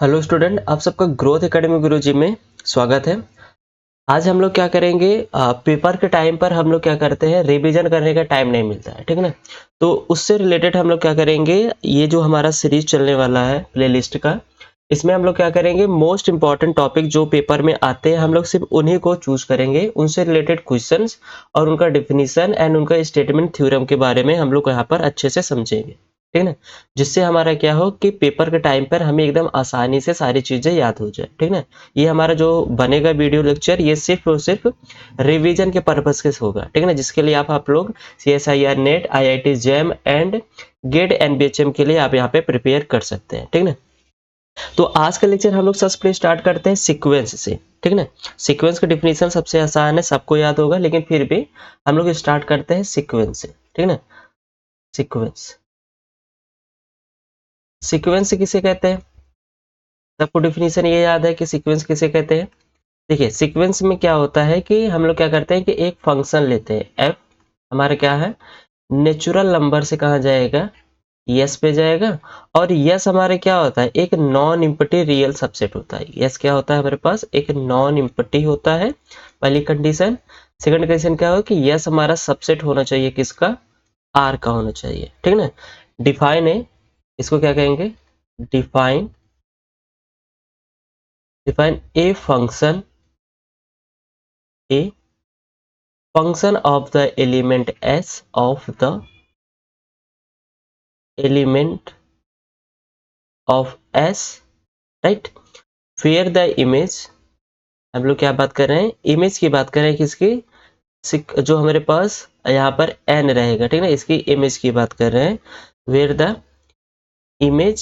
Hello student, आप सबका growth academy गुरुजी में स्वागत है। आज हम लोग क्या करेंगे, पेपर के टाइम पर हम लोग क्या करते हैं, रिवीजन करने का टाइम नहीं मिलता है, ठीक ना। तो उससे रिलेटेड हम लोग क्या करेंगे, ये जो हमारा सीरीज चलने वाला है प्लेलिस्ट का, इसमें हम लोग क्या करेंगे, मोस्ट इंपॉर्टेंट टॉपिक जो पेपर में आते हैं हम लोग सिर्फ उन्हीं को चूज करेंगे, उनसे रिलेटेड क्वेश्चंस और उनका डिफिनीशन एंड उनका स्टेटमेंट थ्योरम के बारे में हम लोग यहाँ पर अच्छे से समझेंगे, ठीक ना। जिससे हमारा क्या हो कि पेपर के टाइम पर हमें एकदम आसानी से सारी चीज़ें याद हो जाए, ठीक ना। ये हमारा जो बनेगा वीडियो लेक्चर, ये सिर्फ और सिर्फ रिवीजन के पर्पज के होगा, ठीक है ना। जिसके लिए आप लोग CSIR NET, IIT JAM and GATE NBHM के लिए आप यहाँ पे प्रिपेयर कर सकते हैं, ठीक ना। तो आज का लेक्चर हम लोग सबसे पहले स्टार्ट करते हैं सीक्वेंस से, ठीक ना। सीक्वेंस का डिफिनीशन सबसे आसान है, सबको याद होगा, लेकिन फिर भी हम लोग स्टार्ट करते हैं सीक्वेंस से, ठीक ना। सीक्वेंस, सीक्वेंस किसे कहते हैं? सबको डिफिनीशन ये याद है कि सीक्वेंस किसे कहते हैं। देखिए, सीक्वेंस में क्या होता है कि हम लोग क्या करते हैं कि एक फंक्शन लेते हैं f, हमारा क्या है, नेचुरल नंबर से कहाँ जाएगा, यस पे जाएगा। और यस हमारे क्या होता है, एक नॉन इम्पटी रियल सबसेट होता है। यस क्या होता है, हमारे पास एक नॉन इम्पटी होता है, पहली कंडीशन। सेकंड कंडीशन क्या हो कि यस हमारा सबसेट होना चाहिए, किसका, आर का होना चाहिए, ठीक ना। डिफाइन है, इसको क्या कहेंगे, define, define a function, A function of the element s of the element of s, right, where the image, हम लोग क्या बात कर रहे हैं, इमेज की बात कर रहे हैं, किसकी, जो हमारे पास यहाँ पर n रहेगा, ठीक है ना, इसकी इमेज की बात कर रहे हैं। where the image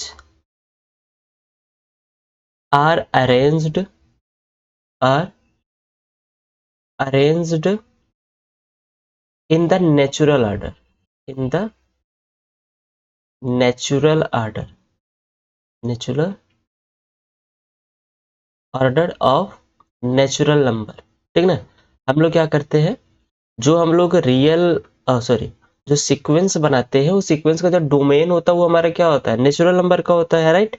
are arranged, are arranged in the natural order, in the natural order, natural order of natural number, ठीक ना। हम लोग क्या करते हैं, जो हम लोग रियल सॉरी जो सीक्वेंस बनाते हैं, उस सीक्वेंस का जो डोमेन होता है वो हमारा क्या होता है, नेचुरल नंबर का होता है, राइट।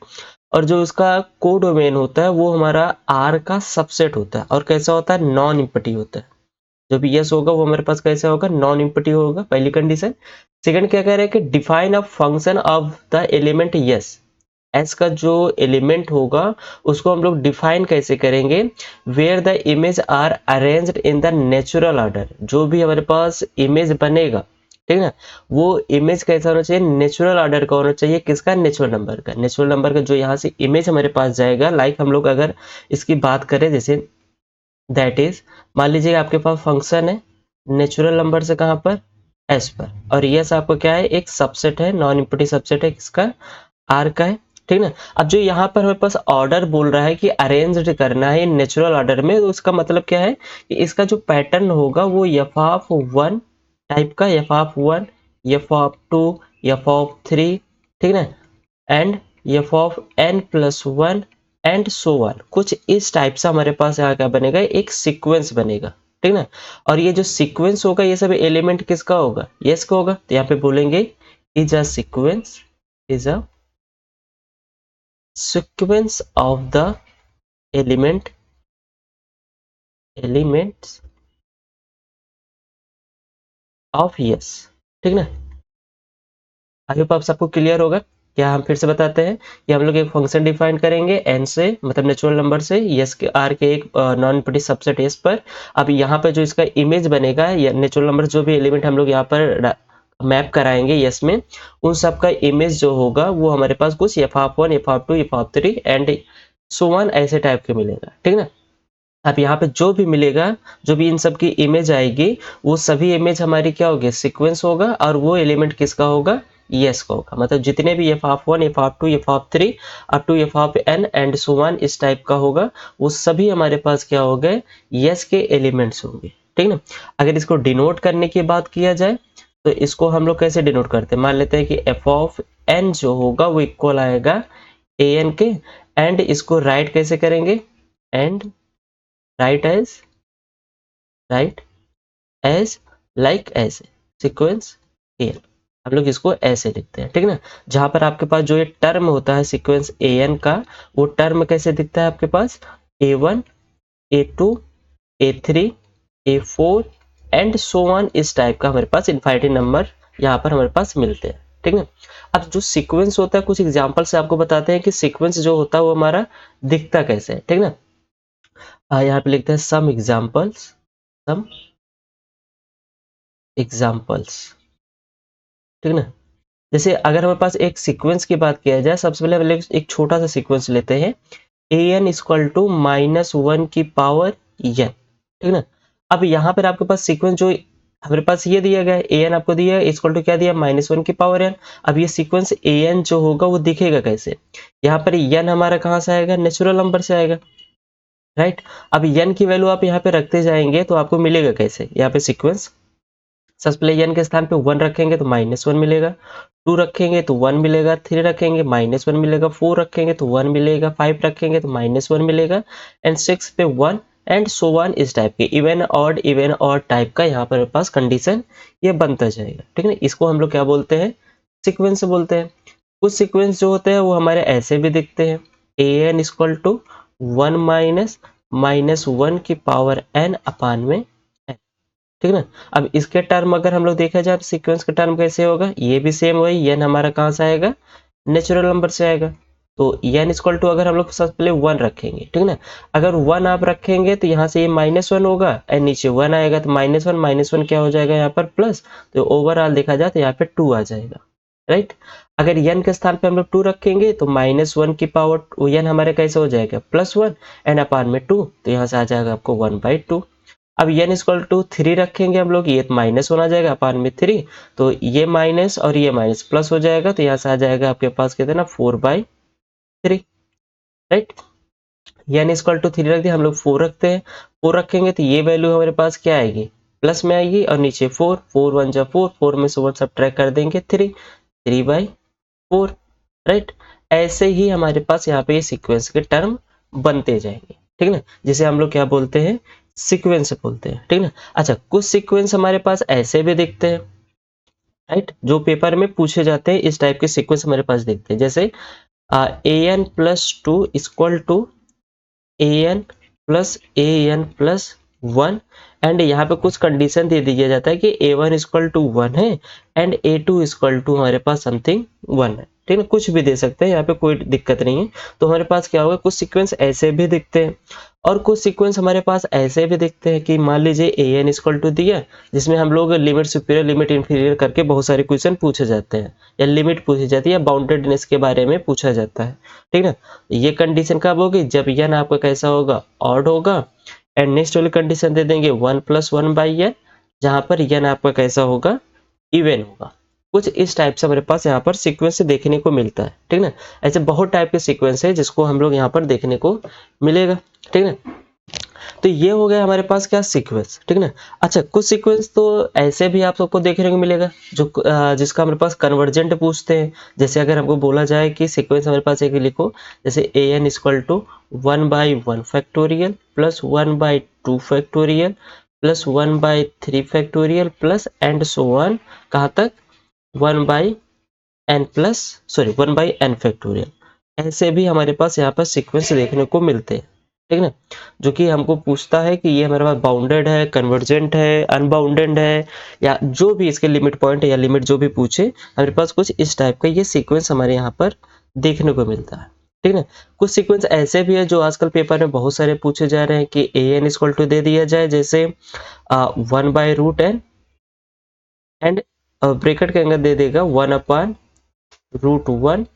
और जो उसका को डोमेन होता है वो हमारा आर का सबसेट होता है, और कैसा होता है, नॉन इम्पटी होता है। जो भी यस होगा वो हमारे पास कैसा होगा, नॉन इम्पटी होगा, पहली कंडीशन। सेकंड क्या कह रहे हैं कि define a function of the element yes, S का जो एलिमेंट होगा उसको हम लोग डिफाइन कैसे करेंगे, where the image are arranged in the natural order. जो भी हमारे पास इमेज बनेगा, ठीक है ना, वो इमेज कैसा होना चाहिए, नेचुरल ऑर्डर का होना चाहिए, किसका, नेचुरल नंबर का। नेचुरल नंबर का जो यहाँ से इमेज हमारे पास जाएगा, लाइक हम लोग अगर इसकी बात करें, जैसे दैट इज, मान लीजिए आपके पास फंक्शन है नेचुरल नंबर से, कहाँ पर, एस पर, और यस आपको क्या है, एक सबसेट है, नॉन इम्पटी सबसेट है, किसका, आर का है, ठीक ना। अब जो यहाँ पर हमारे पास ऑर्डर बोल रहा है कि अरेंज करना है नेचुरल ऑर्डर में, तो उसका मतलब क्या है कि इसका जो पैटर्न होगा वो एफ ऑफ वन टाइप का, F of one, F of two, F of three, ठीक ना, and F of n plus one and so on, कुछ इस टाइप से हमारे पास यहाँ क्या बनेगा, एक सीक्वेंस बनेगा, ठीक ना। और ये जो सीक्वेंस होगा, ये सब एलिमेंट किसका होगा, यस का होगा। तो यहाँ पे बोलेंगे is a sequence, is a sequence of the elements of yes, ठीक ना। आई होप आप सबको क्लियर होगा। क्या हम फिर से बताते हैं कि हम लोग एक फंक्शन डिफाइन करेंगे n से, मतलब नेचुरल नंबर से, यस के आर के एक नॉन इम्पटी सबसेट s पर। अब यहाँ पर जो इसका इमेज बनेगा, या नेचुरल नंबर जो भी एलिमेंट हम लोग यहाँ पर मैप कराएंगे यस में, उन सब का इमेज जो होगा वो हमारे पास कुछ F of one, F of two, F of three and so on ऐसे टाइप के मिलेगा, ठीक ना। अब यहाँ पे जो भी मिलेगा, जो भी इन सब की इमेज आएगी, वो सभी इमेज हमारी क्या होगी, सीक्वेंस होगा, और वो एलिमेंट किसका होगा, यस का होगा। मतलब जितने भी F of one, F of two, F of three up to F of N and so on इस टाइप का होगा, वो सभी हमारे पास क्या हो गए, यस के एलिमेंट्स होंगे, ठीक ना। अगर इसको डिनोट करने की बात किया जाए, तो इसको हम लोग कैसे डिनोट करते हैं, मान लेते हैं कि एफ ऑफ एन जो होगा वो इक्वल आएगा ए एन के, एंड इसको राइट कैसे करेंगे, and write as, write as like as sequence here, हम लोग इसको ऐसे लिखते हैं, ठीक है ना। जहां पर आपके पास जो ये टर्म होता है सीक्वेंस an का, वो टर्म कैसे दिखता है आपके पास, a1 a2 a3 a4 and so on, इस टाइप का हमारे पास इनफाइनाइट नंबर यहाँ पर हमारे पास मिलते हैं, ठीक है। अब जो सीक्वेंस होता है, कुछ एग्जांपल से आपको बताते हैं कि सीक्वेंस जो होता है वो हमारा दिखता कैसे है, ठीक है ना। यहाँ पे लिखते हैं सम एग्जांपल्स, सम एग्जांपल्स, ठीक है ना। जैसे अगर हमारे पास एक सीक्वेंस की बात किया जाए, सबसे पहले हम एक छोटा सा सीक्वेंस लेते हैं, an इक्वल टू -1 की पावर n, ठीक है ना। अब यहाँ पर आपके पास सीक्वेंस जो हमारे पास ये दिया गया है, an आपको दिया है इक्वल टू क्या दिया, -1 की पावर n। अब ये सीक्वेंस an जो होगा वो दिखेगा कैसे, यहाँ पर n हमारा कहाँ से आएगा, नेचुरल नंबर से आएगा, राइट। अब n की वैल्यू आप यहाँ पे रखते जाएंगे तो आपको मिलेगा कैसे, यहाँ पे सीक्वेंस सबसे पहले n के स्थान पे 1 रखेंगे तो -1 मिलेगा, 2 रखेंगे तो 1 मिलेगा, 3 रखेंगे -1 मिलेगा, 4 रखेंगे तो 1 मिलेगा, 5 रखेंगे तो -1 मिलेगा, एंड 6 पे 1, एंड सो वन, इस टाइप के इवन ऑड टाइप का यहाँ पर पास कंडीशन ये बनता जाएगा, ठीक है ना। इसको हम लोग क्या बोलते हैं, सीक्वेंस बोलते हैं। कुछ सीक्वेंस जो होते हैं वो हमारे ऐसे भी दिखते हैं, an इक्वल टू 1 -1 की पावर n अपान में n, ठीक है ना। अब इसके टर्म अगर हम लोग देखा जाए तो सीक्वेंस का टर्म कैसे होगा, ये भी सेम वही, n हमारा कहाँ से आएगा, नेचुरल नंबर से आएगा। तो n इक्वल टू अगर हम लोग सबसे पहले 1 रखेंगे, ठीक है ना। अगर 1 आप रखेंगे तो यहाँ से ये -1 होगा एंड नीचे 1 आएगा, तो -1 क्या हो जाएगा यहाँ पर प्लस, तो ओवरऑल देखा जाए तो यहाँ पे 2 आ जाएगा, राइट। अगर n के स्थान पे हम लोग 2 रखेंगे तो -1 की पावर n हमारे कैसे हो जाएगा, +1 एंड अपान में 2, तो यहाँ से आ जाएगा आपको 1/2। अब n इक्वल टू 3 रखेंगे हम लोग, ये -1 आ जाएगा अपान में 3, तो ये माइनस और ये माइनस प्लस हो जाएगा, तो यहाँ से आ जाएगा आपके पास कितना ना 4/3, राइट। n इक्वल टू 3 रख दिया, हम लोग 4 रखते हैं, 4 रखेंगे तो ये वैल्यू हमारे पास क्या आएगी, प्लस में आएगी, और नीचे 4, 4 1 जा 4, 4 में से 1 सब्ट्रैक्ट कर देंगे 3/4, राइट। ऐसे ही हमारे पास यहाँ पे ये सीक्वेंस के टर्म बनते जाएंगे, ठीक है ना, जिसे हम लोग क्या बोलते हैं, सीक्वेंस बोलते हैं, ठीक है ना। अच्छा, कुछ सीक्वेंस हमारे पास ऐसे भी दिखते हैं, राइट, जो पेपर में पूछे जाते हैं, इस टाइप के सीक्वेंस हमारे पास दिखते हैं, जैसे an plus 2 equal to an plus 1, and यहाँ पे कुछ कंडीशन दे दिया जाता है कि a1 इक्वल टू 1 है एंड a2 इक्वल टू हमारे पास समथिंग 1 है, ठीक है, कुछ भी दे सकते हैं, यहाँ पे कोई दिक्कत नहीं है। तो हमारे पास क्या होगा, कुछ सीक्वेंस ऐसे भी दिखते हैं और कुछ सीक्वेंस हमारे पास ऐसे भी दिखते हैं कि मान लीजिए an इक्वल टू दिया, जिसमें हम लोग लिमिट सुपीरियर लिमिट इंफीरियर करके बहुत सारे क्वेश्चन पूछे जाते हैं, या लिमिट पूछी जाती है, या बाउंडेडनेस के बारे में पूछा जाता है, ठीक है। ये कंडीशन कब होगी, जब n आपका कैसा होगा, ऑड होगा, एंड नेक्स्ट वाली कंडीशन दे देंगे 1 + 1/n, जहां पर n आपका कैसा होगा, इवन होगा। कुछ इस टाइप से हमारे पास यहाँ पर सीक्वेंस देखने को मिलता है, ठीक ना। ऐसे बहुत टाइप के सीक्वेंस है जिसको हम लोग यहाँ पर देखने को मिलेगा, ठीक है। तो ये हो गया हमारे पास क्या, सीक्वेंस, ठीक है ना। अच्छा, कुछ सीक्वेंस तो ऐसे भी आप सबको देखने को मिलेगा जो जिसका हमारे पास कन्वर्जेंट पूछते हैं। जैसे अगर हमको बोला जाए कि सीक्वेंस हमारे पास एक लिखो, जैसे an equal to 1/1 factorial plus 1/2 factorial plus 1/3 factorial plus and so on, कहाँ तक, 1/n फैक्टोरियल। ऐसे भी हमारे पास यहाँ पर सीक्वेंस देखने को मिलते हैं, ठीक है ना, जो कि हमको पूछता है कि ये हमारे पास बाउंडेड है, कन्वर्जेंट है, अनबाउंडेड है, या जो भी इसके लिमिट पॉइंट है या लिमिट जो भी पूछे, हमारे पास कुछ इस टाइप का ये सीक्वेंस हमारे यहाँ पर देखने को मिलता है, ठीक है। कुछ सीक्वेंस ऐसे भी है जो आजकल पेपर में बहुत सारे पूछे जा रहे हैं कि an इक्वल टू दे दिया जाए, जैसे 1/√n एंड ब्रैकेट के अंदर दे देगा 1/√1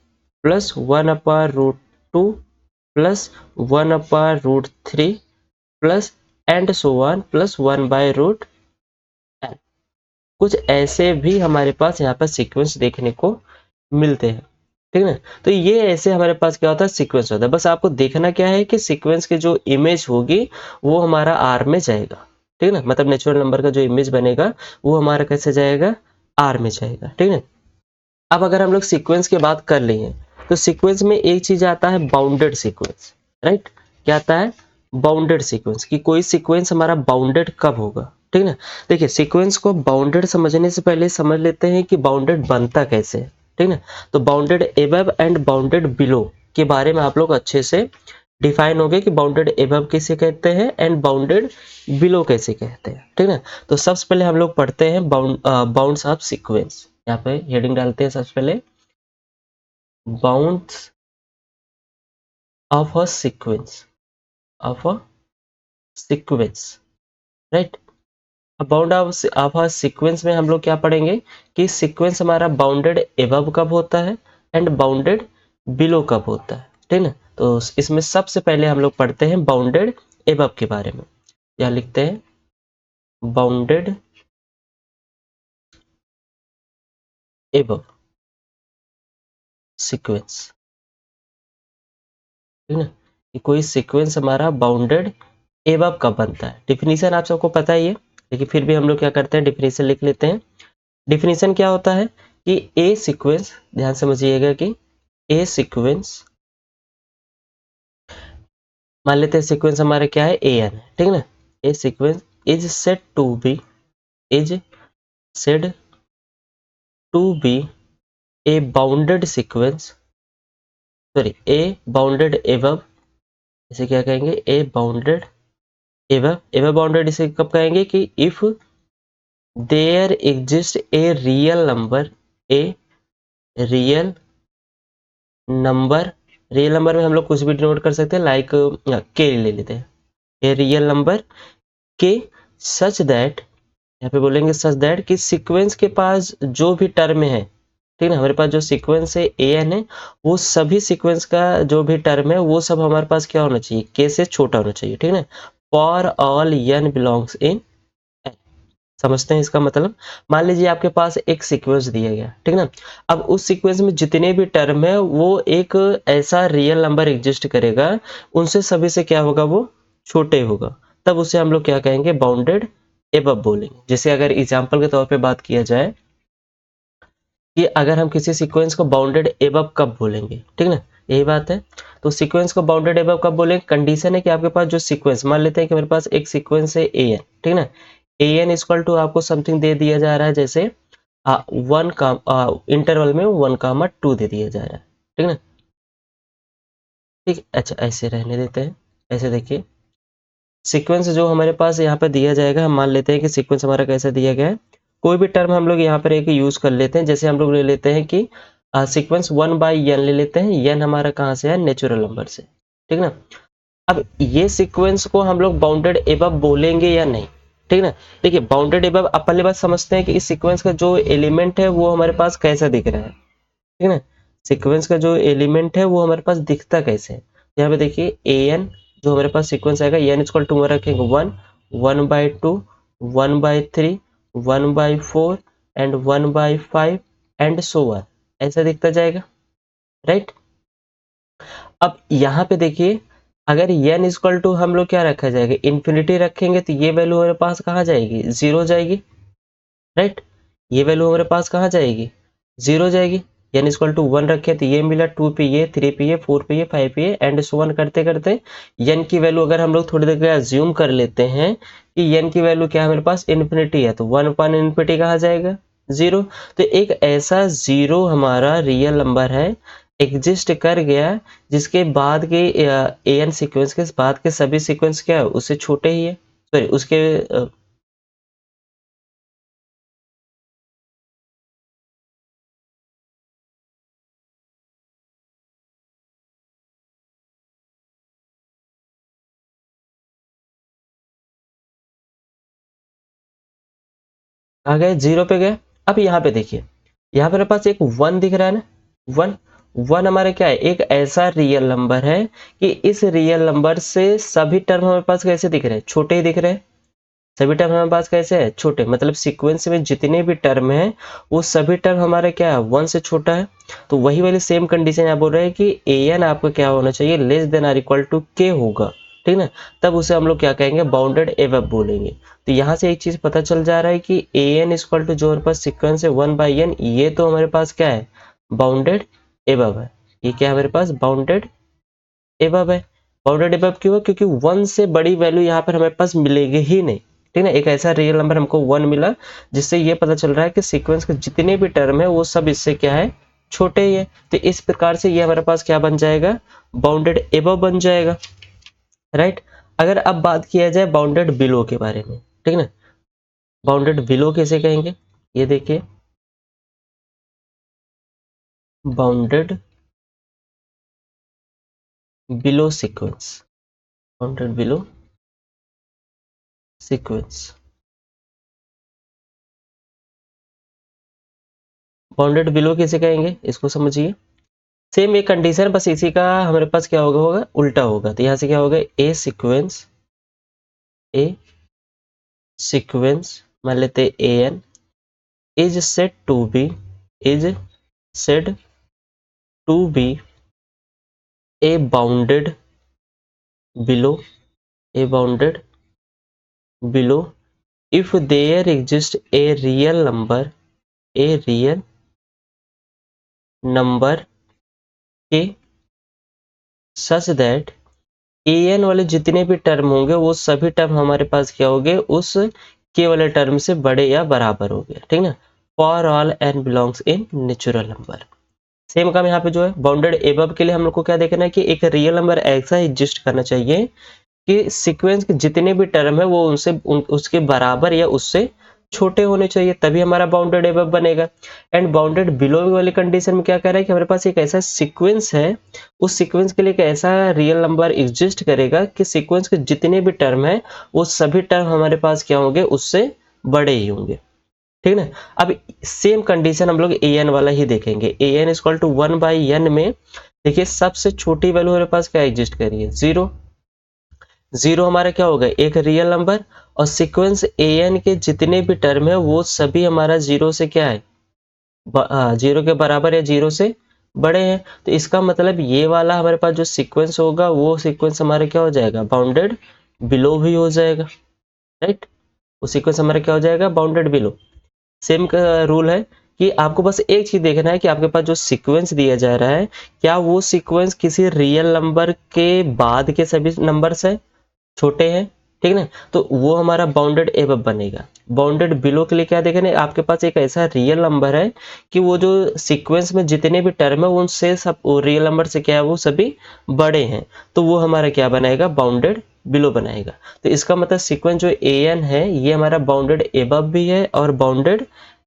plus 1/√2 plus 1/√3 plus and so one plus 1/√n। कुछ ऐसे भी हमारे पास यहाँ पर सीक्वेंस देखने को मिलते हैं, ठीक है ना। तो ये ऐसे हमारे पास क्या होता है, सीक्वेंस होता है। बस आपको देखना क्या है कि सीक्वेंस की जो इमेज होगी वो हमारा आर में जाएगा, ठीक है ना, मतलब नेचुरल नंबर का जो इमेज बनेगा वो हमारा कैसे जाएगा, आर में जाएगा, ठीक है। अब अगर हम लोग सीक्वेंस की बात कर लेंगे तो सीक्वेंस में एक चीज आता है बाउंडेड सीक्वेंस, राइट। क्या आता है, बाउंडेड सीक्वेंस, कि कोई सीक्वेंस हमारा बाउंडेड कब होगा, ठीक ना। देखिए सीक्वेंस को बाउंडेड समझने से पहले समझ लेते हैं कि बाउंडेड बनता कैसे है, ठीक ना। तो bounded above and bounded below के बारे में आप लोग अच्छे से डिफाइन हो गए कि बाउंडेड एबव किसे कहते हैं एंड बाउंडेड बिलो कैसे कहते हैं, ठीक ना। तो सबसे पहले हम लोग पढ़ते हैं बाउंड्स ऑफ सीक्वेंस। यहाँ पे हेडिंग डालते हैं सबसे पहले, bounds of a sequence, of a sequence, right. Bound of a sequence में हम लोग क्या पढ़ेंगे कि सीक्वेंस हमारा बाउंडेड एबव कब होता है एंड बाउंडेड बिलो कब होता है, ठीक ना। तो इसमें सबसे पहले हम लोग पढ़ते हैं बाउंडेड एबव के बारे में। यहाँ लिखते हैं बाउंडेड एबव सीक्वेंस, ठीक ना। कि कोई सीक्वेंस हमारा बाउंडेड एबव कब बनता है। डिफिनीशन आप सबको पता ही है, लेकिन फिर भी हम लोग क्या करते हैं डिफिनीशन लिख लेते हैं। डिफिनीशन क्या होता है कि ए सीक्वेंस, ध्यान समझिएगा कि ए सीक्वेंस, मान लेते हैं सीक्वेंस हमारा क्या है ए एन है, ठीक ना। A sequence is said to be, is said to be a bounded sequence, sorry a bounded above, इसे क्या कहेंगे a bounded above. Above bounded इसे कब कहेंगे कि if there exist a real number, a real number, real number में हम लोग कुछ भी डिनोट कर सकते हैं, लाइक के ले लेते हैं, ए रियल नंबर के सच दैट, यहाँ पे बोलेंगे सच दैट कि सीक्वेंस के पास जो भी टर्म है, ठीक है, हमारे पास जो सीक्वेंस है ए एन है, वो सभी सीक्वेंस का जो भी टर्म है वो सब हमारे पास क्या होना चाहिए, के से छोटा होना चाहिए, ठीक है। फॉर ऑल एन बिलोंग्स इन, समझते हैं इसका मतलब। मान लीजिए आपके पास एक सीक्वेंस दिया गया, ठीक ना। अब उस सीक्वेंस में जितने भी टर्म है वो एक ऐसा रियल नंबर एग्जिस्ट करेगा, उनसे सभी से क्या होगा, वो छोटे होगा, तब उसे हम लोग क्या कहेंगे बाउंडेड एबव बोलेंगे। जैसे अगर एग्जाम्पल के तौर पे बात किया जाए कि अगर हम किसी सीक्वेंस को बाउंडेड एबव कब बोलेंगे, ठीक ना, यही बात है। तो सीक्वेंस को बाउंडेड एबव कब बोलेंगे, कंडीशन है कि आपके पास जो सीक्वेंस, मान लेते हैं कि मेरे पास एक सीक्वेंस है ए एन, ठीक ना। ए एन इक्वल टू आपको समथिंग दे दिया जा रहा है, जैसे वन का इंटरवल में 1,2 दे दिया जा रहा है, ठीक ना। ठीक, अच्छा ऐसे रहने देते हैं। ऐसे देखिए सीक्वेंस जो हमारे पास यहाँ पे दिया जाएगा, हम मान लेते हैं कि सीक्वेंस हमारा कैसा दिया गया है। कोई भी टर्म हम लोग यहाँ पर एक यूज कर लेते हैं, जैसे हम लोग ले लेते हैं कि सीक्वेंस 1/n ले लेते हैं। n हमारा कहाँ से है, नेचुरल नंबर से, ठीक ना। अब ये सीक्वेंस को हम लोग बाउंडेड एबव बोलेंगे या नहीं, ठीक ना। देखिए बाउंडेड एबव, अब पहले बात समझते हैं कि इस सीक्वेंस का जो एलिमेंट है वो हमारे पास कैसा दिख रहा है, ठीक है। सीक्वेंस का जो एलिमेंट है वो हमारे पास दिखता कैसे है। यहाँ पे देखिए ए एन जो हमारे पास सीक्वेंस आएगा, एन इक्वल टू में रखेंगे 1, 1/2, 1/3, 1/4 एंड 1/5 एंड सो ऑन, ऐसा दिखता जाएगा, राइट। अब यहाँ पे देखिए अगर एन इक्वल टू हम लोग क्या रखा जाएगा, इन्फिनिटी रखेंगे तो ये वैल्यू हमारे पास कहाँ जाएगी, जीरो जाएगी, राइट। ये वैल्यू हमारे पास कहाँ जाएगी, जीरो जाएगी। एन इक्वल टू 1 रखे तो ये मिला, 2 पे ये, 3 पे ये, 4 पे ये, 5 पे ये एंड सो ऑन करते करते एन की वैल्यू अगर हम लोग थोड़ी देर के अज्यूम कर लेते हैं कि एन की वैल्यू क्या है हमारे पास, इन्फिनिटी है, तो 1 अपॉन इन्फिनिटी कहाँ जाएगा, जीरो। तो एक ऐसा जीरो हमारा रियल नंबर है, एग्जिस्ट कर गया, जिसके बाद के ए एन सीक्वेंस के बाद के सभी सीक्वेंस क्या है उससे छोटे ही है, सॉरी उसके आ गए, जीरो पे गए। अब यहाँ पे देखिए, यहाँ पे मेरे पास एक 1 दिख रहा है ना, 1, 1 हमारे क्या है, एक ऐसा रियल नंबर है कि इस रियल नंबर से सभी टर्म हमारे पास कैसे दिख रहे हैं, छोटे ही दिख रहे हैं। सभी टर्म हमारे पास कैसे है, छोटे, मतलब सीक्वेंस में जितने भी टर्म हैं वो सभी टर्म हमारे क्या है, 1 से छोटा है। तो वही वाली सेम कंडीशन यहाँ बोल रहे हैं कि ए एन आपका क्या होना चाहिए, less than or equal to K होगा, ठीक ना। तब उसे हम लोग क्या कहेंगे, बाउंडेड एबव बोलेंगे। तो यहाँ से एक चीज पता चल जा रहा है कि ए एन इक्वल टू जो हमारे पास सिक्वेंस है 1/n, ये तो हमारे पास क्या है, बाउंडेड एबव है। ये क्या है हमारे पास, बाउंडेड एबव है। बाउंडेड एबव क्यों है, क्योंकि 1 से बड़ी वैल्यू यहाँ पर हमारे पास मिलेगी ही नहीं, ठीक है। एक ऐसा रियल नंबर हमको 1 मिला जिससे ये पता चल रहा है कि सीक्वेंस के जितने भी टर्म है वो सब इससे क्या है, छोटे ही है। तो इस प्रकार से ये हमारे पास क्या बन जाएगा, बाउंडेड एबव बन जाएगा, राइट। अगर अब बात किया जाए बाउंडेड बिलो के बारे में, ठीक है ना, बाउंडेड बिलो कैसे कहेंगे, ये देखिए, bounded below sequence, bounded below sequence, bounded below कैसे कहेंगे इसको समझिए। सेम एक कंडीशन, बस इसी का हमारे पास क्या होगा उल्टा होगा। तो यहाँ से क्या होगा, ए सीक्वेंस मान लेते a n is said to be, is said to be a bounded below, a bounded below if there exists a real number, a real number के such that an वाले जितने भी टर्म होंगे वो सभी टर्म हमारे पास क्या होंगे, उस के वाले टर्म से बड़े या बराबर होंगे, ठीक ना। For all N belongs in natural number. Same काम यहाँ पे जो है बाउंडेड एबव के लिए हम लोग को क्या देखना है कि एक रियल नंबर ऐसा एग्जिस्ट करना चाहिए कि सीक्वेंस के जितने भी टर्म है वो उसके बराबर या उससे छोटे होने चाहिए, तभी हमारा बाउंडेड एबव बनेगा। एंड बाउंडेड बिलो वाली कंडीशन में क्या कह रहा है कि हमारे पास एक ऐसा सीक्वेंस है, उस सीक्वेंस के लिए एक ऐसा रियल नंबर एग्जिस्ट करेगा कि सीक्वेंस के जितने भी टर्म है वो सभी टर्म हमारे पास क्या होंगे, उससे बड़े ही होंगे, ठीक है। अब सेम कंडीशन हम लोग ए एन वाला ही देखेंगे। ए एन इक्वल टू 1/n में देखिए सबसे छोटी वैल्यू हमारे पास क्या एग्जिस्ट करिए, 0। 0 हमारा क्या होगा, एक रियल नंबर, और सीक्वेंस ए एन के जितने भी टर्म है वो सभी हमारा 0 से क्या है, 0 के बराबर या 0 से बड़े हैं। तो इसका मतलब ये वाला हमारे पास जो सीक्वेंस होगा वो सीक्वेंस हमारा क्या हो जाएगा, बाउंडेड बिलो भी हो जाएगा, राइट। वो सीक्वेंस हमारा क्या हो जाएगा, बाउंडेड बिलो। सेम का रूल है कि आपको बस एक चीज देखना है कि आपके पास जो सीक्वेंस दिया जा रहा है क्या वो सीक्वेंस किसी रियल नंबर के बाद के सभी नंबर्स है, छोटे हैं, ठीक ना। तो वो हमारा बाउंडेड एबव बनेगा। बाउंडेड बिलो के लिए क्या देखना है, आपके पास एक ऐसा रियल नंबर है कि वो जो सीक्वेंस में जितने भी टर्म है उनसे सब रियल नंबर से क्या है, वो सभी बड़े हैं, तो वो हमारा क्या बनाएगा, बाउंडेड बिलो बनाएगा। तो इसका मतलब सीक्वेंस जो ए एन है ये हमारा बाउंडेड एबव भी है और बाउंडेड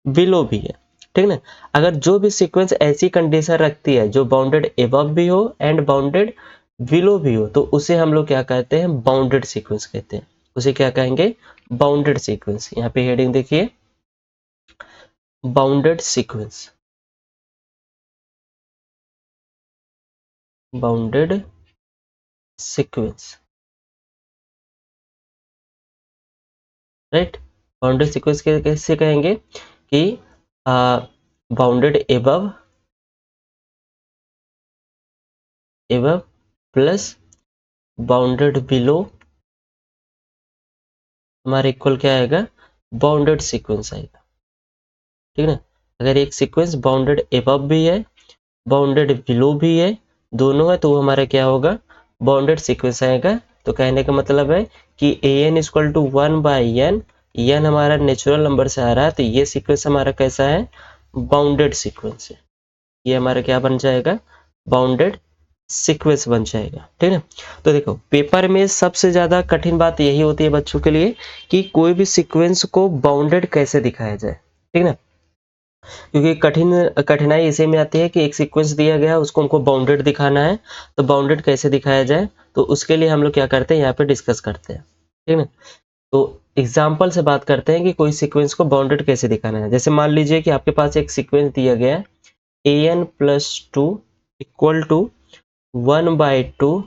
बिलो भी है, ठीक ना। अगर जो भी सीक्वेंस ऐसी कंडीशन रखती है जो बाउंडेड एबव भी हो एंड बाउंडेड बिलो भी हो तो उसे हम लोग क्या कहते हैं, बाउंडेड सीक्वेंस कहते हैं। उसे क्या कहेंगे, बाउंडेड सीक्वेंस। यहाँ पे हेडिंग देखिए, bounded sequence, bounded sequence, right. Bounded sequence कैसे कहेंगे कि bounded above, above plus bounded below हमारा इक्वल क्या आएगा, बाउंडेड सीक्वेंस आएगा, ठीक है ना। अगर एक सीक्वेंस बाउंडेड एबव भी है बाउंडेड बिलो भी है, दोनों है, तो वो हमारा क्या होगा, बाउंडेड सीक्वेंस आएगा। तो कहने का मतलब है कि a n equal to 1/n, n हमारा नेचुरल नंबर से आ रहा है, तो ये सीक्वेंस हमारा कैसा है, बाउंडेड सीक्वेंस है। ये हमारा क्या बन जाएगा, बाउंडेड सीक्वेंस बन जाएगा, ठीक है। तो देखो पेपर में सबसे ज्यादा कठिन बात यही होती है बच्चों के लिए कि कोई भी सीक्वेंस को बाउंडेड कैसे दिखाया जाए, ठीक है ना। क्योंकि कठिनाई इसी में आती है कि एक सीक्वेंस दिया गया उसको हमको बाउंडेड दिखाना है, तो बाउंडेड कैसे दिखाया जाए, तो उसके लिए हम लोग क्या करते हैं, यहाँ पे डिस्कस करते हैं, ठीक है ना। तो एग्जाम्पल से बात करते हैं कि कोई सीक्वेंस को बाउंडेड कैसे दिखाना है। जैसे मान लीजिए कि आपके पास एक सीक्वेंस दिया गया है an+2 equal to 1/2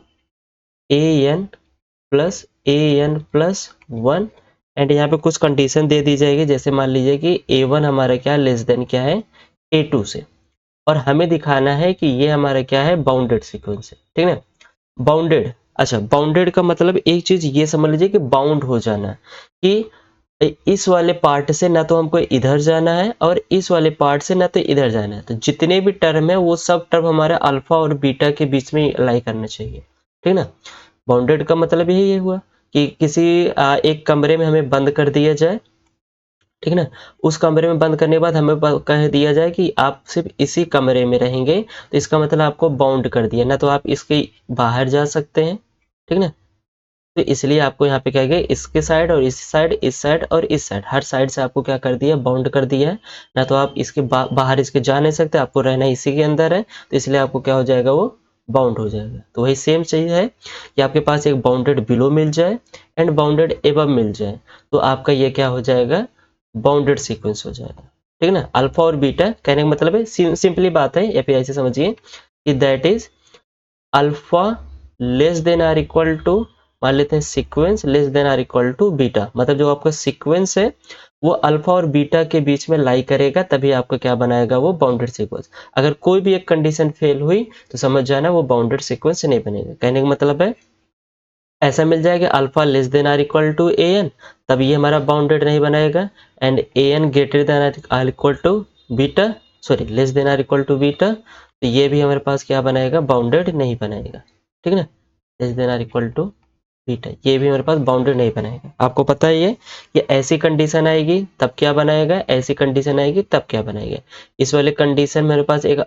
an+1 and यहाँ पे कुछ कंडीशन दे दी जाएगी। जैसे मान लीजिए कि a1 हमारा क्या लेस देन क्या है, a2 से, और हमें दिखाना है कि ये हमारा क्या है, बाउंडेड सीक्वेंस है, ठीक है। बाउंडेड, अच्छा बाउंडेड का मतलब एक चीज ये समझ लीजिए कि बाउंड हो जाना, कि इस वाले पार्ट से ना तो हमको इधर जाना है और इस वाले पार्ट से ना तो इधर जाना है। तो जितने भी टर्म है वो सब टर्म हमारे अल्फा और बीटा के बीच में लाई करना चाहिए, ठीक ना। बाउंडेड का मतलब यही हुआ। कि किसी एक कमरे में हमें बंद कर दिया जाए, ठीक है ना। उस कमरे में बंद करने के बाद हमें कह दिया जाए कि आप सिर्फ इसी कमरे में रहेंगे, तो इसका मतलब आपको बाउंड कर दिया ना, तो आप इसके बाहर जा सकते हैं, ठीक है ना। तो इसलिए आपको यहाँ पे क्या गया, इसके साइड और इस साइड, इस साइड और इस साइड, हर साइड से आपको क्या कर दिया, बाउंड कर दिया है ना। तो आप इसके बाहर इसके जा नहीं सकते, आपको रहना इसी के अंदर है, तो इसलिए आपको क्या हो जाएगा, वो बाउंड हो जाएगा। तो वही सेम चीज है कि आपके पास एक बाउंडेड बिलो मिल जाए एंड बाउंडेड एबव मिल जाए, तो आपका ये क्या हो जाएगा, बाउंडेड सीक्वेंस हो जाएगा, ठीक है ना। अल्फा और बीटा कहने का मतलब है, सिंपली बात है, या फिर ऐसे समझिए कि that is alpha less than or equal to, मान लेते हैं sequence less than or equal to beta, मतलब जो आपका सीक्वेंस है वो अल्फा और बीटा के बीच में लाई करेगा, तभी आपका क्या बनाएगा, वो बाउंडेड सीक्वेंस। अगर कोई भी एक कंडीशन फेल हुई तो समझ जाना वो बाउंडेड सीक्वेंस नहीं बनेगा। कहने का मतलब है ऐसा मिल जाएगा alpha less than or equal to A N, तब ये हमारा बाउंडेड नहीं बनाएगा, and A N greater than or equal to beta, sorry less than or equal to beta, तो ये भी हमारे पास क्या बनाएगा, बाउंडेड नहीं बनाएगा, ठीक है ना। Less than or equal to beta, ये भी हमारे पास बाउंडेड नहीं बनाएगा। आपको पता ही है कि ऐसी कंडीशन आएगी तब क्या बनाएगा, ऐसी कंडीशन आएगी तब क्या बनाएगा। इस वाले कंडीशन में मेरे पास एक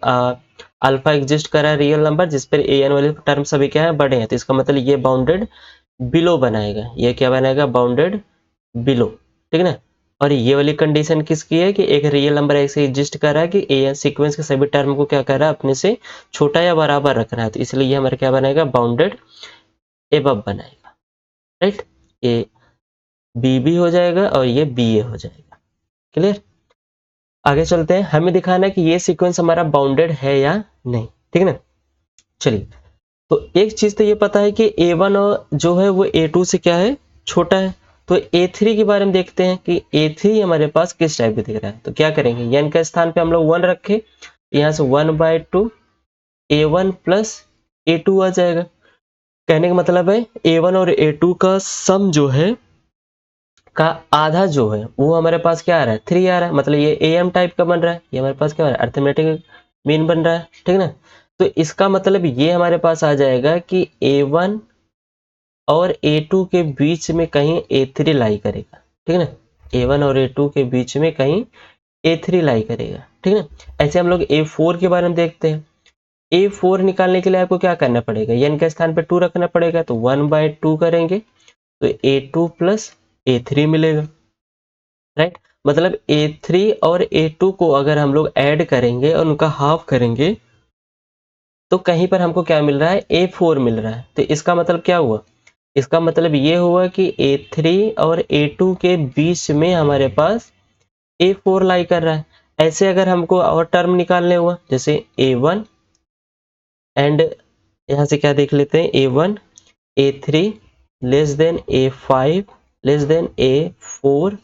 अल्फा एग्जिस्ट कर रहा है रियल नंबर, जिस पर ए एन वाले टर्म सभी क्या है, बड़े हैं, तो इसका मतलब ये बाउंडेड बिलो बनाएगा, ये क्या बनाएगा, बाउंडेड बिलो, ठीक है ना। और ये वाली कंडीशन किसकी है कि एक रियल नंबर ऐसे एग्जिस्ट कर रहा है कि ए सीक्वेंस के सभी टर्म को क्या कर रहा है, अपने से छोटा या बराबर रखना है, तो इसलिए ये हमारा क्या बनाएगा, बाउंडेड एबव बनाएगा, राइट। ये बी बी हो जाएगा और ये बी ए हो जाएगा। क्लियर। आगे चलते हैं, हमें दिखाना है कि ये सीक्वेंस हमारा बाउंडेड है या नहीं, ठीक है ना। चलिए, तो एक चीज तो ये पता है कि A1 जो है वो A2 से क्या है, छोटा है। तो A3 के बारे में देखते हैं कि A3 हमारे पास किस टाइप का दिख रहा है। तो क्या करेंगे, n का स्थान पे हम लोग 1 रखे, यहाँ से 1/2 A1 प्लस A2 आ जाएगा। कहने का मतलब है A1 और A2 का सम जो है का आधा जो है वो हमारे पास क्या आ रहा है, 3 आ रहा है, मतलब ये AM टाइप का बन रहा है, ये हमारे पास क्या बन रहा है, अर्थमेटिक मीन बन रहा है, ठीक है ना। तो इसका मतलब ये हमारे पास आ जाएगा कि A1 और A2 के बीच में कहीं A3 लाई करेगा, ठीक है ना। A1 और A2 के बीच में कहीं A3 लाई करेगा, ठीक है ना। ऐसे हम लोग A4 के बारे में देखते हैं। A4 निकालने के लिए आपको क्या करना पड़ेगा, n के स्थान पे 2 रखना पड़ेगा, तो 1/2 करेंगे तो A2 प्लस A3 मिलेगा, राइट। मतलब A3 और A2 को अगर हम लोग ऐड करेंगे और उनका हाफ करेंगे तो कहीं पर हमको क्या मिल रहा है, A4 मिल रहा है। तो इसका मतलब क्या हुआ, इसका मतलब ये हुआ कि A3 और A2 के बीच में हमारे पास A4 लाई कर रहा है। ऐसे अगर हमको और टर्म निकालने हुआ, जैसे A1 एंड यहाँ से क्या देख लेते हैं, A1 A3 less than A5 less than A4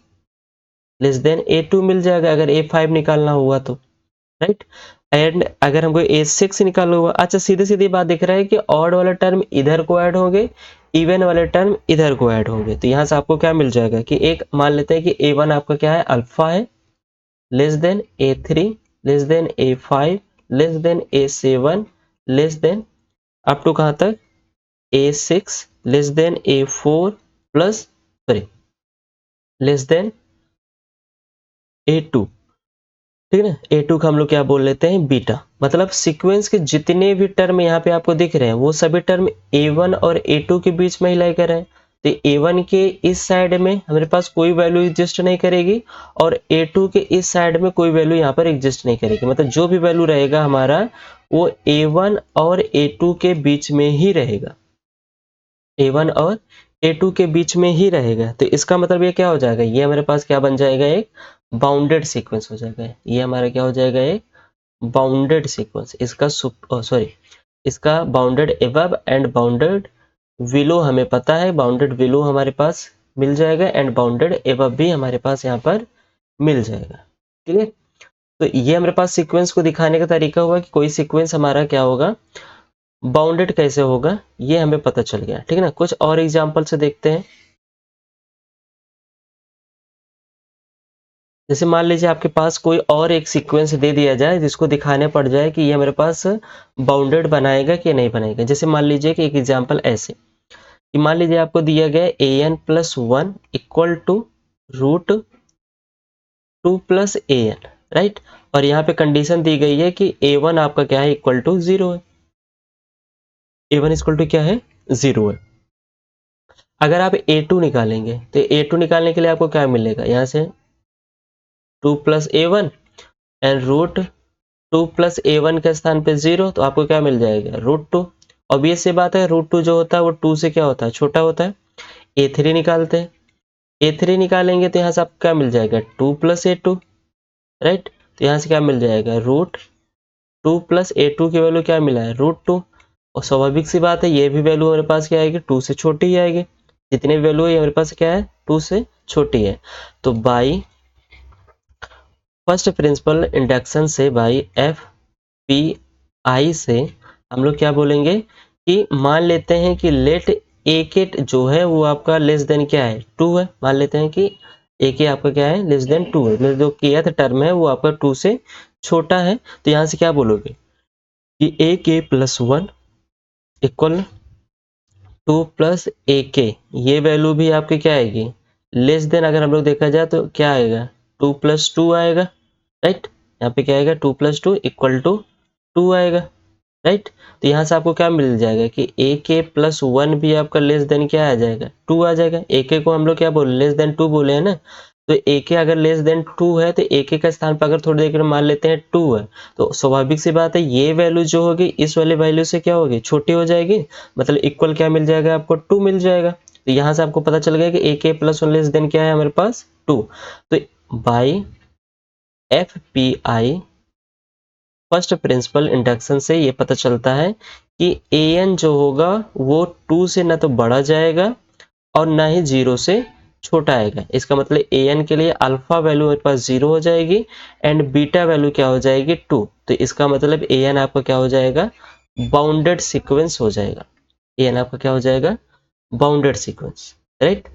less than A2 मिल जाएगा अगर A5 निकालना हुआ तो, राइट। एंड अगर हमको A6 निकालना हुआ, अच्छा सीधे सीधी बात दिख रहा है कि ऑड वाले टर्म इधर को ऐड होंगे, इवन वाले टर्म इधर को ऐड होंगे। तो यहाँ से आपको क्या मिल जाएगा कि एक मान लेते हैं कि A1 आपका क्या है, अल्फा है, less than A3 less than A5 less than A7 less than up to कहाँ तक, A6 less than A4 plus sorry less than A2, ठीक है ना। A2 का हम लोग क्या बोल लेते हैं, बीटा। मतलब सीक्वेंस के जितने भी टर्म यहाँ पे आपको दिख रहे हैं वो सभी टर्म A1 और A2 के बीच में ही लाई कर रहे हैं। तो A1 के इस साइड में हमारे पास कोई वैल्यू एग्जिस्ट नहीं करेगी और A2 के इस साइड में कोई वैल्यू यहाँ पर एग्जिस्ट नहीं करेगी। मतलब जो भी वैल्यू रहेगा हमारा वो A1 और A2 के बीच में ही रहेगा, A1 और A2 के बीच में ही रहेगा। तो इसका मतलब ये क्या हो जाएगा, ये हमारे पास क्या बन जाएगा, एक बाउंडेड सीक्वेंस हो जाएगा। ये हमारा क्या हो जाएगा, एक बाउंडेड सीक्वेंस। इसका सॉरी इसका bounded above and bounded below हमें पता है, बाउंडेड बिलो हमारे पास मिल जाएगा एंड बाउंडेड एबव भी हमारे पास यहाँ पर मिल जाएगा, ठीक है। तो ये हमारे पास सीक्वेंस को दिखाने का तरीका हुआ कि कोई सीक्वेंस हमारा क्या होगा, बाउंडेड कैसे होगा, ये हमें पता चल गया, ठीक है ना। कुछ और एग्जाम्पल से देखते हैं। जैसे मान लीजिए आपके पास कोई और एक सीक्वेंस दे दिया जाए जिसको दिखाने पड़ जाए कि ये मेरे पास बाउंडेड बनाएगा कि नहीं बनाएगा। जैसे मान लीजिए कि एक एग्जांपल ऐसे कि मान लीजिए आपको दिया गया है an plus 1 equal to root 2 plus an, right. और यहाँ पे कंडीशन दी गई है कि a1 आपका क्या है, इक्वल टू 0 है। a1 इक्वल टू क्या है, 0 है। अगर आप a2 निकालेंगे तो a2 निकालने के लिए आपको क्या मिलेगा, यहाँ से 2 plus a1 and root 2 plus a1 के स्थान पे 0, तो आपको क्या मिल जाएगा, रूट 2। ऑब्वियस सी बात है, रूट 2 जो होता है वो 2 से क्या होता है, छोटा होता है। a3 निकालते हैं, a3 निकालेंगे तो यहाँ से आपको क्या मिल जाएगा, 2 प्लस a2, राइट। तो यहाँ से क्या मिल जाएगा, रूट 2 प्लस a2 की वैल्यू क्या मिला है, रूट 2। और स्वाभाविक सी बात है, ये भी वैल्यू हमारे पास क्या आएगी, 2 से छोटी ही आएगी। जितनी वैल्यू है हमारे पास क्या है, 2 से छोटी है। तो बाई फर्स्ट प्रिंसिपल इंडक्शन से, बाई एफ पी आई से हम लोग क्या बोलेंगे कि मान लेते हैं कि लेट ए के जो है वो आपका लेस देन क्या है, 2 है। मान लेते हैं कि ए के आपका क्या है, लेस देन 2 है, मतलब जो kth टर्म है वो आपका 2 से छोटा है। तो यहाँ से क्या बोलोगे कि ए के प्लस 1 इक्वल 2 प्लस ए के, ये वैल्यू भी आपकी क्या आएगी, लेस देन, अगर हम लोग देखा जाए तो क्या आएगा, 2 प्लस 2 आएगा, राइट। यहाँ पे क्या आएगा, 2 प्लस 2 इक्वल टू 2 आएगा, राइट। तो यहाँ से आपको क्या मिल जाएगा कि ए के प्लस 1 भी आपका लेस देन क्या आ जाएगा, 2 आ जाएगा। ए के को हम लोग क्या बोले, लेस देन 2 बोले हैं ना। तो ए के अगर लेस देन 2 है तो ए के का स्थान पर अगर थोड़ी देर मान लेते हैं 2 है, तो स्वाभाविक सी बात है ये वैल्यू जो होगी इस वाले वैल्यू से क्या होगी, छोटी हो जाएगी। मतलब इक्वल क्या मिल जाएगा आपको, 2 मिल जाएगा। तो यहाँ से आपको पता चल गया कि ए के प्लस 1 लेस देन क्या है हमारे पास, 2। तो by F P I first principle induction से ये पता चलता है कि an जो होगा वो 2 से ना तो बढ़ा जाएगा और ना ही 0 से छोटा आएगा। इसका मतलब an के लिए अल्फा वैल्यू मेरे पास 0 हो जाएगी एंड बीटा वैल्यू क्या हो जाएगी, 2। तो इसका मतलब an आपका क्या हो जाएगा, बाउंडेड सीक्वेंस हो जाएगा। an आपका क्या हो जाएगा, बाउंडेड सीक्वेंस, राइट।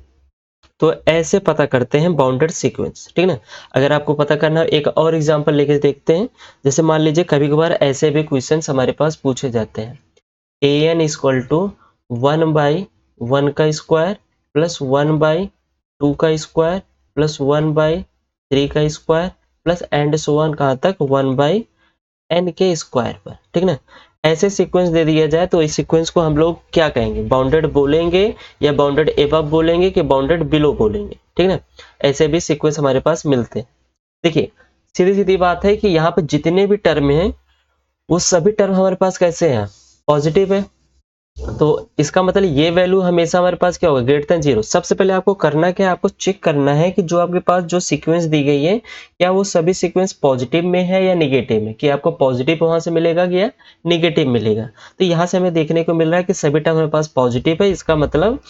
तो ऐसे पता करते हैं बाउंडेड सीक्वेंस, ठीक ना। अगर आपको पता करना है, एक और एग्जांपल लेके देखते हैं। जैसे मान लीजिए कभी कभार ऐसे भी क्वेश्चंस हमारे पास पूछे जाते हैं, ए एन इक्वल टू 1/1 का स्क्वायर प्लस 1/2 का स्क्वायर प्लस 1/3 का square plus and so on, कहाँ तक, 1/n के स्क्वायर पर, ठीक ना। ऐसे सीक्वेंस दे दिया जाए तो इस सीक्वेंस को हम लोग क्या कहेंगे, बाउंडेड बोलेंगे या बाउंडेड एबव बोलेंगे कि बाउंडेड बिलो बोलेंगे, ठीक ना। ऐसे भी सीक्वेंस हमारे पास मिलते हैं। देखिए सीधी सीधी बात है कि यहाँ पे जितने भी टर्म हैं वो सभी टर्म हमारे पास कैसे हैं, पॉजिटिव है। तो इसका मतलब ये वैल्यू हमेशा हमारे पास क्या होगा, ग्रेटर देन 0। सबसे पहले आपको करना क्या है, आपको चेक करना है कि जो आपके पास जो सीक्वेंस दी गई है क्या वो सभी सीक्वेंस पॉजिटिव में है या निगेटिव में, कि आपको पॉजिटिव वहां से मिलेगा या निगेटिव मिलेगा। तो यहाँ से हमें देखने को मिल रहा है कि सभी टर्म हमारे पास पॉजिटिव है। इसका मतलब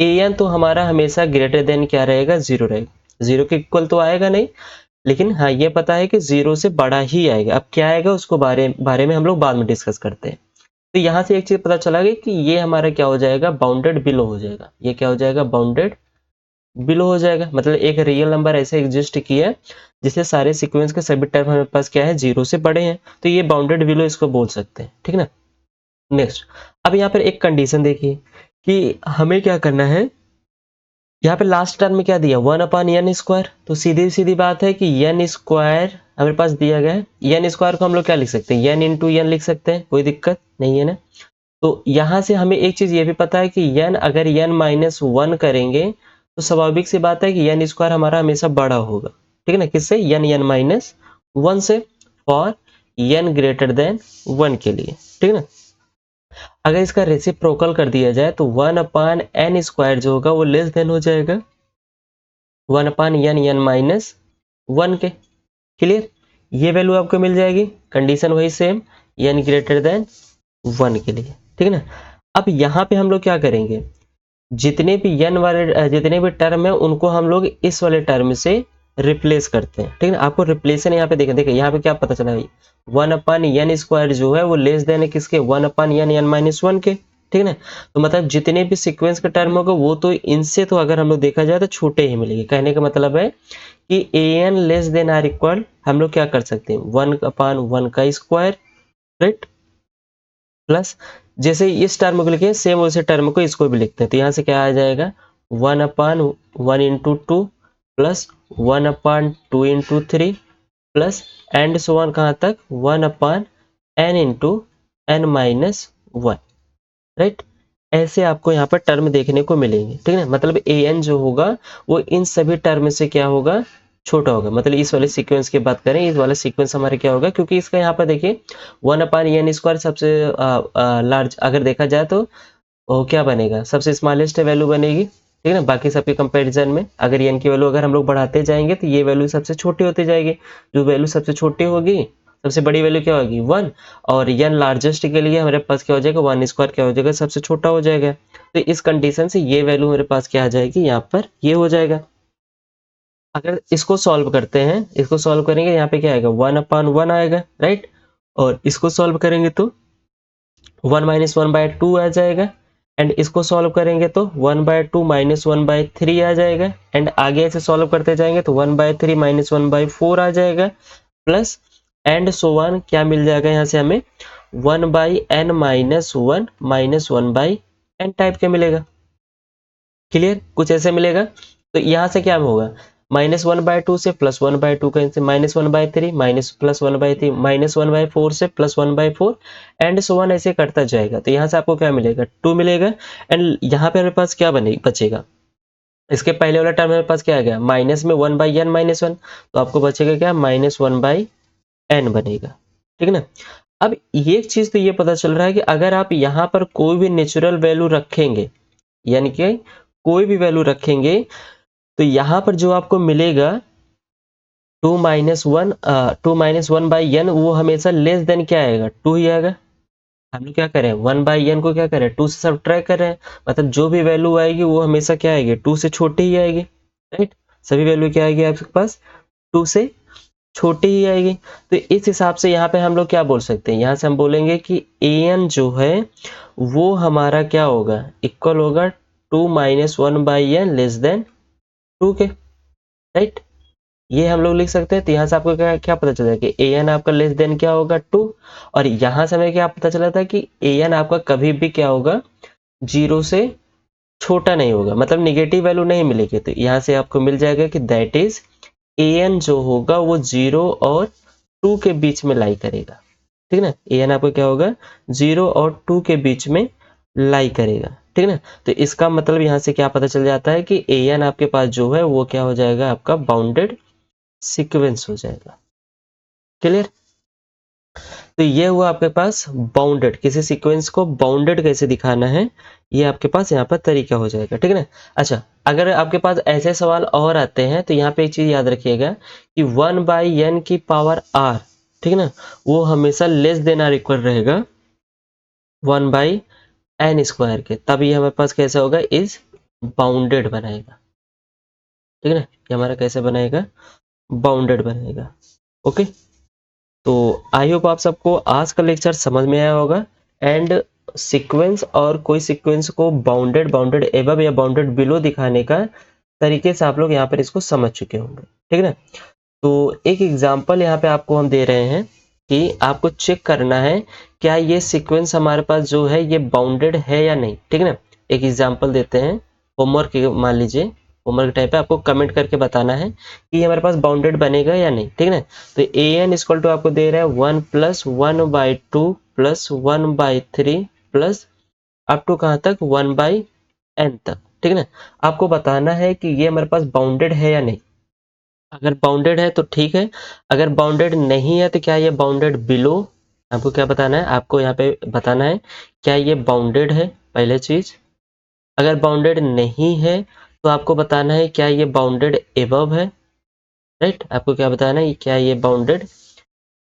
an तो हमारा हमेशा ग्रेटर देन क्या रहेगा, 0 रहेगा। 0 के इक्वल तो आएगा नहीं, लेकिन हाँ ये पता है कि 0 से बड़ा ही आएगा। अब क्या आएगा उसको बारे में हम लोग बाद में डिस्कस करते हैं। तो यहाँ से एक चीज पता चला गया कि ये हमारा क्या हो जाएगा, बाउंडेड बिलो हो जाएगा। ये क्या हो जाएगा, बाउंडेड बिलो हो जाएगा। मतलब एक रियल नंबर ऐसे एग्जिस्ट किया है जिससे सारे सीक्वेंस के सभी टर्म हमारे पास क्या है, 0 से बड़े हैं, तो ये बाउंडेड बिलो इसको बोल सकते हैं, ठीक ना। नेक्स्ट, अब यहाँ पर एक कंडीशन देखिए कि हमें क्या करना है। यहाँ पे लास्ट टर्म में क्या दिया, 1/n²। तो सीधी सीधी बात है कि n स्क्वायर हमारे पास दिया गया है। n स्क्वायर को हम लोग क्या लिख सकते हैं, n इंटू n लिख सकते हैं, कोई दिक्कत नहीं है ना। तो यहाँ से हमें एक चीज ये भी पता है कि n अगर n-1 करेंगे तो स्वाभाविक सी बात है कि n स्क्वायर हमारा हमेशा बड़ा होगा, ठीक है ना। किससे, n-1 से, फॉर n ग्रेटर देन 1 के लिए, ठीक है ना। अगर इसका रेसिप्रोकल कर दिया जाए तो 1/n² जो होगा वो लेस देन हो जाएगा 1/n-1 के। क्लियर, ये वैल्यू आपको मिल जाएगी। कंडीशन वही सेम, n ग्रेटर देन 1 के लिए, ठीक है ना। अब यहाँ पे हम लोग क्या करेंगे, जितने भी n वाले जितने भी टर्म है उनको हम लोग इस वाले टर्म से रिप्लेस करते हैं, ठीक है ना। आपको रिप्लेसन यहाँ पे देखिए यहाँ पे क्या पता चला भाई, 1/n² जो है वो लेस देन है किसके, 1/n-1 के, ठीक है ना। तो मतलब जितने भी सीक्वेंस का टर्म होगा वो तो इनसे तो अगर हम लोग देखा जाए तो छोटे ही मिलेंगे। कहने का मतलब है कि an less than or equal हम लोग क्या कर सकते हैं, 1/1 का स्क्वायर, राइट, प्लस जैसे इस टर्म को लिखे सेम उसी टर्म को इसको भी लिखते हैं। तो यहाँ से क्या आ जाएगा 1/1 into 2 plus 1/2 into 3 plus and so on कहाँ तक 1/n into n minus 1, right. ऐसे आपको यहाँ पर टर्म देखने को मिलेंगे, ठीक है। मतलब an जो होगा वो इन सभी टर्म से क्या होगा, छोटा होगा। मतलब इस वाले सीक्वेंस की बात करें, इस वाला सीक्वेंस हमारा क्या होगा, क्योंकि इसका यहाँ पर देखिए 1/n² सबसे लार्ज अगर देखा जाए तो वो क्या बनेगा, सबसे स्मॉलेस्ट वैल्यू बनेगी, ठीक है ना। बाकी सबके कंपैरिजन में अगर n की वैल्यू अगर हम लोग बढ़ाते जाएंगे तो ये वैल्यू सबसे छोटी होती जाएगी। जो वैल्यू सबसे छोटी होगी, सबसे बड़ी वैल्यू क्या होगी 1, और n लार्जेस्ट के लिए हमारे पास क्या हो जाएगा 1² क्या हो जाएगा, सबसे छोटा हो जाएगा। तो इस कंडीशन से ये वैल्यू मेरे पास क्या आ जाएगी, यहाँ पर ये हो जाएगा। अगर इसको सॉल्व करते हैं, इसको सॉल्व करेंगे, यहाँ पे क्या आएगा 1/1 आएगा, राइट। और इसको सॉल्व करेंगे तो 1 - 1/2 आ जाएगा। एंड इसको सॉल्व करेंगे तो 1/2 - 1/3 आ जाएगा। एंड आगे ऐसे सॉल्व करते जाएंगे तो 1/3 - 1/4 आ जाएगा, प्लस एंड सो वन क्या मिल जाएगा यहाँ से हमें 1/n - 1 - 1/n टाइप के मिलेगा। क्लियर, कुछ ऐसे मिलेगा। तो यहाँ से क्या होगा -1/2 से +1/2 का -1/3 माइनस +1/3 -1/4 से +1/4 एंड सो वन ऐसे करता जाएगा। तो यहाँ से आपको क्या मिलेगा 2 मिलेगा। एंड यहाँ पे हमारे पास क्या बचेगा, इसके पहले वाला टर्म हमारे पास क्या आ गया माइनस में 1/n-1, तो आपको बचेगा क्या -1/n बनेगा, ठीक है ना। अब ये चीज तो ये पता चल रहा है कि अगर आप यहाँ पर कोई भी नेचुरल वैल्यू रखेंगे, यानी कि कोई भी वैल्यू रखेंगे, तो यहाँ पर जो आपको मिलेगा 2 - 1/n वो हमेशा लेस देन क्या आएगा 2 ही आएगा। हम लोग क्या करें 1/n को क्या करें 2 से सब्ट्रैक्ट कर रहे हैं, मतलब जो भी वैल्यू आएगी वो हमेशा क्या आएगी 2 से छोटी ही आएगी, राइट। सभी वैल्यू क्या आएगी आपके पास 2 से छोटी ही आएगी। तो इस हिसाब से यहाँ पे हम लोग क्या बोल सकते हैं, यहाँ से हम बोलेंगे कि an जो है वो हमारा क्या होगा इक्वल होगा 2 - 1/n लेस देन 2 के, राइट। ये हम लोग लिख सकते हैं। तो यहाँ से आपको क्या क्या पता चला कि an आपका लेस देन क्या होगा 2, और यहाँ से हमें क्या पता चला था कि an आपका कभी भी क्या होगा 0 से छोटा नहीं होगा, मतलब निगेटिव वैल्यू नहीं मिलेगी। तो यहाँ से आपको मिल जाएगा कि दैट इज an जो होगा वो 0 और 2 के बीच में लाई करेगा, ठीक है ना। an आपको क्या होगा 0 और 2 के बीच में लाई करेगा, ठीक है ना। तो इसका मतलब यहाँ से क्या पता चल जाता है कि an आपके पास जो है वो क्या हो जाएगा आपका बाउंडेड सीक्वेंस हो जाएगा। क्लियर, तो ये हुआ आपके पास बाउंडेड, किसी सीक्वेंस को बाउंडेड कैसे दिखाना है ये आपके पास यहाँ पर तरीका हो जाएगा, ठीक है ना। अच्छा, अगर आपके पास ऐसे सवाल और आते हैं तो यहाँ पे एक चीज याद रखिएगा कि 1/n की पावर r, ठीक है ना, वो हमेशा लेस देन आर इक्वल रहेगा 1/n² के, तब ये हमारे पास कैसे होगा इज बाउंडेड बनाएगा, ठीक है ना। ये हमारा कैसे बनाएगा बाउंडेड बनेगा। ओके, तो आई होप आप सबको आज का लेक्चर समझ में आया होगा। एंड सीक्वेंस और कोई सीक्वेंस को बाउंडेड बाउंडेड एबव या बाउंडेड बिलो दिखाने का तरीके से आप लोग यहाँ पर इसको समझ चुके होंगे, ठीक है ना। तो एक एग्जांपल यहाँ पे आपको हम दे रहे हैं कि आपको चेक करना है क्या ये सीक्वेंस हमारे पास जो है ये बाउंडेड है या नहीं, ठीक है ना। एक एग्जांपल देते हैं, होमवर्क मान लीजिए, होमवर्क टाइप है, आपको कमेंट करके बताना है कि ये हमारे पास बाउंडेड बनेगा या नहीं, ठीक है ना। तो an इक्वल टू आपको दे रहा है 1 + 1/2 + 1/3 प्लस अप टू कहाँ तक 1/n तक, ठीक है ना। आपको बताना है कि ये हमारे पास बाउंडेड है या नहीं। अगर बाउंडेड है तो ठीक है, अगर बाउंडेड नहीं है तो क्या ये बाउंडेड बिलो, आपको क्या बताना है, आपको यहाँ पे बताना है क्या ये बाउंडेड है, पहले चीज। अगर बाउंडेड नहीं है तो आपको बताना है क्या ये बाउंडेड एबव है, राइट। आपको क्या बताना है क्या ये बाउंडेड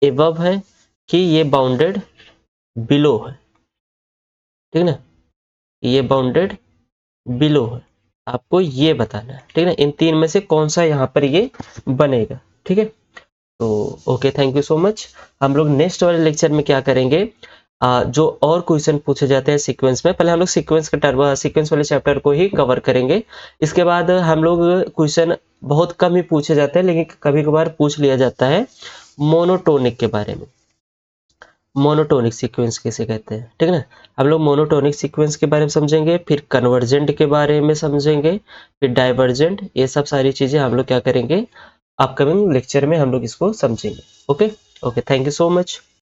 एबव है कि ये बाउंडेड बिलो है, ठीक है ना, ये बाउंडेड बिलो है, आपको ये बताना है, ठीक है ना। इन तीन में से कौन सा यहाँ पर ये बनेगा, ठीक है। तो okay, thank you so much. हम लोग नेक्स्ट वाले लेक्चर में क्या करेंगे, जो और क्वेश्चन पूछे जाते हैं सीक्वेंस में, पहले हम लोग सीक्वेंस का सीक्वेंस वाले चैप्टर को ही कवर करेंगे। इसके बाद हम लोग क्वेश्चन बहुत कम ही पूछे जाते हैं, लेकिन कभी कभार पूछ लिया जाता है मोनोटोनिक के बारे में। मोनोटोनिक सीक्वेंस किसे कहते हैं, ठीक है ना। हम लोग मोनोटोनिक सीक्वेंस के बारे में समझेंगे, फिर कन्वर्जेंट के बारे में समझेंगे, फिर डाइवर्जेंट, ये सब सारी चीज़ें हम लोग क्या करेंगे अपकमिंग लेक्चर में हम लोग इसको समझेंगे। Okay okay, thank you so much.